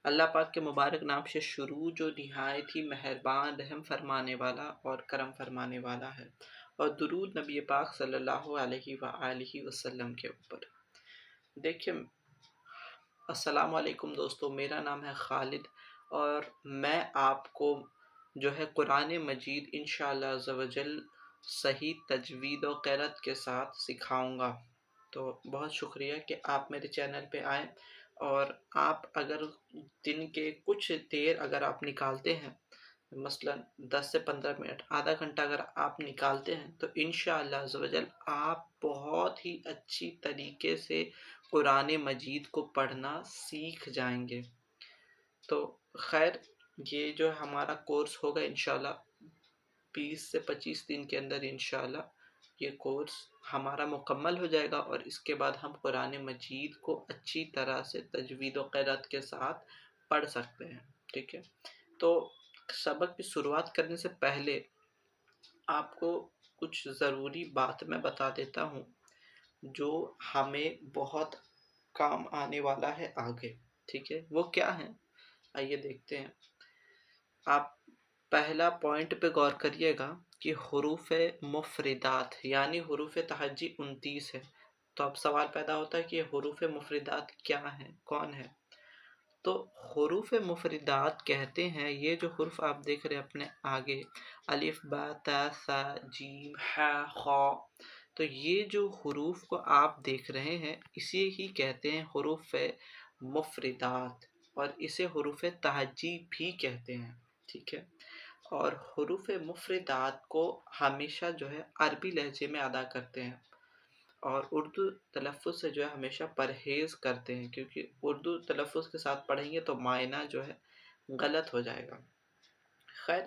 اللہ پاک کے مبارک نام سے شروع جو نہایت ہی مہربان رحم فرمانے والا اور کرم فرمانے والا ہے، اور درود نبی پاک صلی اللہ علیہ وآلہ وسلم کے اوپر۔ دیکھیں، السلام علیکم دوستو، میرا نام ہے خالد اور میں آپ کو جو ہے قرآن مجید انشاءاللہ عز و جل صحیح تجوید و قرأت کے ساتھ سکھاؤں گا۔ تو بہت شکریہ کہ آپ میرے چینل پہ آئیں، اور آپ اگر دن کے کچھ دیر اگر آپ نکالتے ہیں، مثلا 10 سے 15 منٹ، آدھا گھنٹہ اگر آپ نکالتے ہیں، تو انشاءاللہ عز و جل آپ بہت ہی اچھی طریقے سے قرآن مجید کو پڑھنا سیکھ جائیں گے۔ تو خیر، یہ جو ہمارا کورس ہوگا انشاءاللہ 20 سے 25 دن کے اندر انشاءاللہ یہ کورس ہمارا مکمل ہو جائے گا، اور اس کے بعد ہم قرآن مجید کو اچھی طرح سے تجوید و قرأت کے ساتھ پڑھ سکتے ہیں، ٹھیک ہے؟ تو سبق کی شروعات کرنے سے پہلے آپ کو کچھ ضروری بات میں بتا دیتا ہوں جو ہمیں بہت کام آنے والا ہے آگے، ٹھیک ہے؟ وہ کیا ہے؟ آئیے دیکھتے ہیں۔ آپ پہلا پوائنٹ پہ غور کریے گا کہ حروف مفردات یعنی حروف تہجی 29 ہے۔ تو اب سوال پیدا ہوتا ہے کہ یہ حروف مفردات کیا ہیں، کون ہے؟ تو حروف مفردات کہتے ہیں یہ جو حروف آپ دیکھ رہے ہیں اپنے آگے، الف با تا سا جیم ہا خا، تو یہ جو حروف کو آپ دیکھ رہے ہیں اسے ہی کہتے ہیں حروف مفردات، اور اسے حروف تہجی بھی کہتے ہیں، ٹھیک ہے؟ اور حروف مفردات کو ہمیشہ جو ہے عربی لہجے میں ادا کرتے ہیں، اور اردو تلفظ سے جو ہے ہمیشہ پرہیز کرتے ہیں، کیونکہ اردو تلفظ کے ساتھ پڑھیں گے تو معنی جو ہے غلط ہو جائے گا۔ خیر،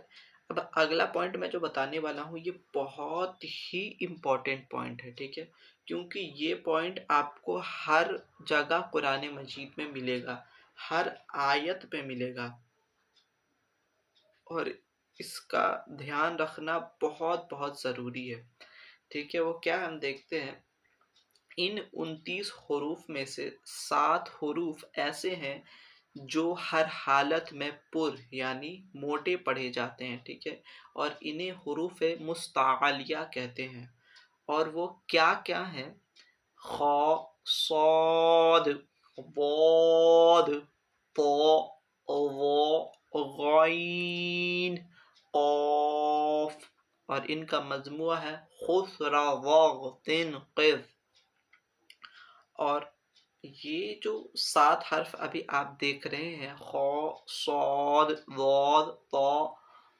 اب اگلا پوائنٹ میں جو بتانے والا ہوں یہ بہت ہی امپورٹنٹ پوائنٹ ہے، ٹھیک ہے؟ کیونکہ یہ پوائنٹ آپ کو ہر جگہ قرآن مجید میں ملے گا، ہر آیت پہ ملے گا، اور اس کا دھیان رکھنا بہت بہت ضروری ہے، ٹھیک ہے؟ وہ کیا ہم دیکھتے ہیں۔ ان 29 حروف میں سے 7 حروف ایسے ہیں جو ہر حالت میں پر یعنی موٹے پڑھے جاتے ہیں، ٹھیک ہے؟ اور انہیں حروف مستعلیہ کہتے ہیں، اور وہ کیا کیا ہیں؟ خا، صاد، ضاد، طا، ظا، غین، قاف، اور ان کا مجموعہ ہے خسر واغتن قذ۔ اور یہ جو 7 حرف ابھی آپ دیکھ رہے ہیں، خا، صاد، ضاد، طا،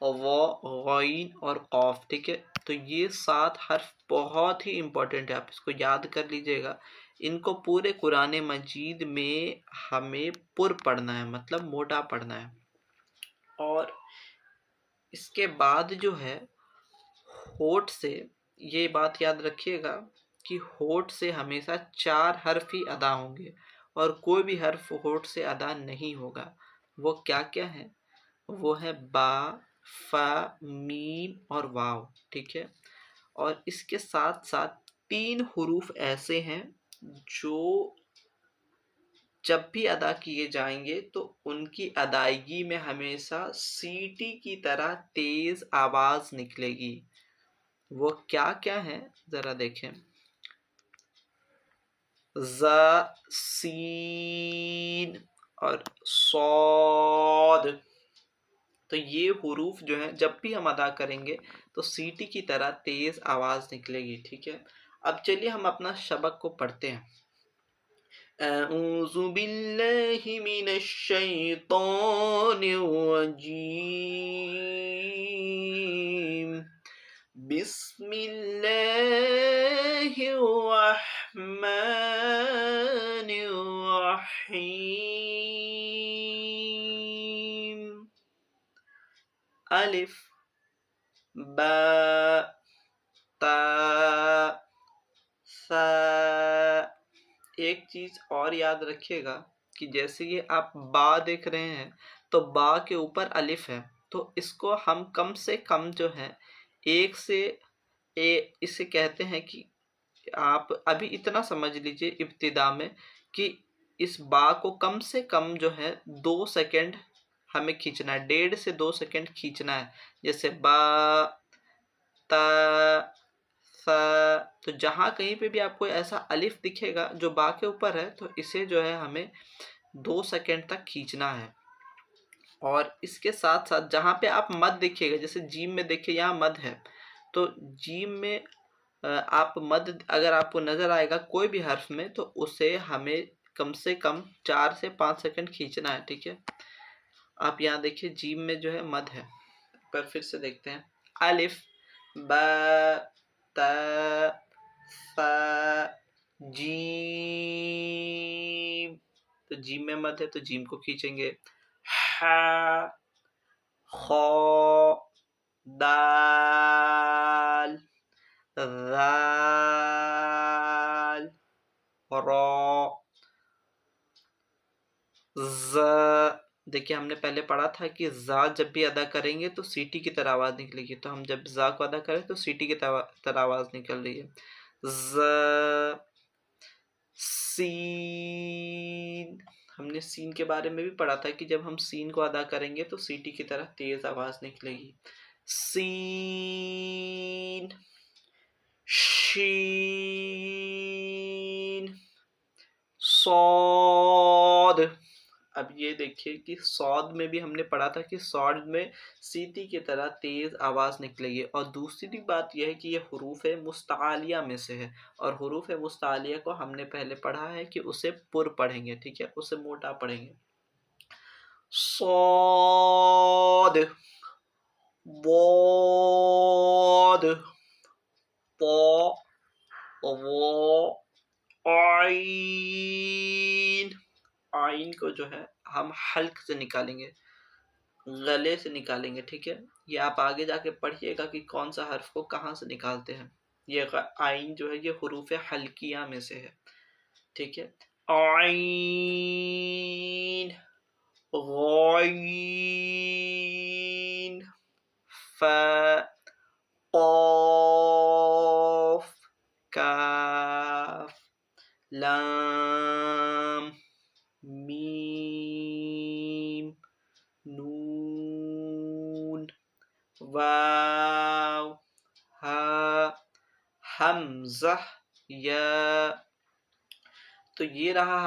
ظا، غین اور قاف، ٹھیک ہے؟ تو یہ 7 حرف بہت ہی امپورٹنٹ ہے، آپ اس کو یاد کر لیجئے گا۔ ان کو پورے قرآن مجید میں ہمیں پر پڑھنا ہے، مطلب موٹا پڑھنا ہے۔ اور اس کے بعد جو ہے ہونٹ سے، یہ بات یاد رکھیے گا کہ ہونٹ سے ہمیشہ 4 حرف ہی ادا ہوں گے، اور کوئی بھی حرف ہونٹ سے ادا نہیں ہوگا۔ وہ کیا کیا ہے؟ وہ ہے با، فا، میم اور واو، ٹھیک ہے؟ اور اس کے ساتھ ساتھ 3 حروف ایسے ہیں جو جب بھی ادا کیے جائیں گے تو ان کی ادائیگی میں ہمیشہ سیٹی کی طرح تیز آواز نکلے گی۔ وہ کیا کیا ہیں ذرا دیکھیں۔ ز، سین اور صاد، تو یہ حروف جو ہیں جب بھی ہم ادا کریں گے تو سیٹی کی طرح تیز آواز نکلے گی، ٹھیک ہے؟ اب چلیے ہم اپنا سبق کو پڑھتے ہیں۔ اعوذ باللہ من الشیطان الرجیم، بسم اللہ الرحمن الرحیم۔ الف، با، تا، سا۔ ایک چیز اور یاد رکھیے گا کہ جیسے یہ آپ با دیکھ رہے ہیں تو با کے اوپر الف ہے، تو اس کو ہم کم سے کم جو ہے ایک سے اسے کہتے ہیں کہ آپ ابھی اتنا سمجھ لیجئے ابتدا میں کہ اس با کو کم سے کم جو ہے 2 سیکنڈ ہمیں کھینچنا ہے، 1.5 سے 2 سیکنڈ کھینچنا ہے. جیسے با، تا، ثا. تو جہاں کہیں پہ بھی آپ کو ایسا الف دکھے گا جو با کے اوپر ہے تو اسے جو ہے ہمیں 2 سیکنڈ تک کھینچنا ہے. اور اس کے ساتھ ساتھ جہاں پہ آپ مد دیکھیے گا، جیسے جیم میں دیکھیں یہاں مد ہے، تو جیم میں آپ مد اگر آپ کو نظر آئے گا کوئی بھی حرف میں تو اسے ہمیں کم سے کم 4 سے 5 سیکنڈ کھینچنا ہے. ٹھیک ہے، آپ یہاں دیکھیں جیم میں جو ہے مد ہے. پر پھر سے دیکھتے ہیں، الف، با، تا، ثا، جیم. تو جیم میں مد ہے تو جیم کو کھینچیں گے. ہا، خا، دال، ذال، را، ز. دیکھیں ہم نے پہلے پڑھا تھا کہ زا جب بھی ادا کریں گے تو سیٹی کی طرح آواز نکلے گی، تو ہم جب زا کو ادا کریں تو سیٹی کی طرح آواز نکل رہی ہے. ز، سین. ہم نے سین کے بارے میں بھی پڑھا تھا کہ جب ہم سین کو ادا کریں گے تو سیٹی کی طرح تیز آواز نکلے گی. سین، شین، صاد. اب یہ دیکھیے کہ صاد میں بھی ہم نے پڑھا تھا کہ صاد میں سیٹی کی طرح تیز آواز نکلے گی. اور دوسری بات یہ ہے کہ یہ حروف مستعلیہ میں سے ہے، اور حروف مستعلیہ کو ہم نے پہلے پڑھا ہے کہ اسے پر پڑھیں گے. ٹھیک ہے، اسے موٹا پڑھیں گے. صاد، ضاد، طا، ظا، عین. آئین کو جو ہے ہم حلق سے نکالیں گے، گلے سے نکالیں گے. ٹھیک ہے، یہ آپ آگے جا کے پڑھیے گا کہ کون سا حرف کو کہاں سے نکالتے ہیں. یہ آئین جو ہے یہ حروف حلقیہ میں سے ہے. ٹھیک ہے، عین، غین، فا، قاف، کاف، لام، میم، نون، واو، ہا، حمزہ، یا. تو یہ رہا ہم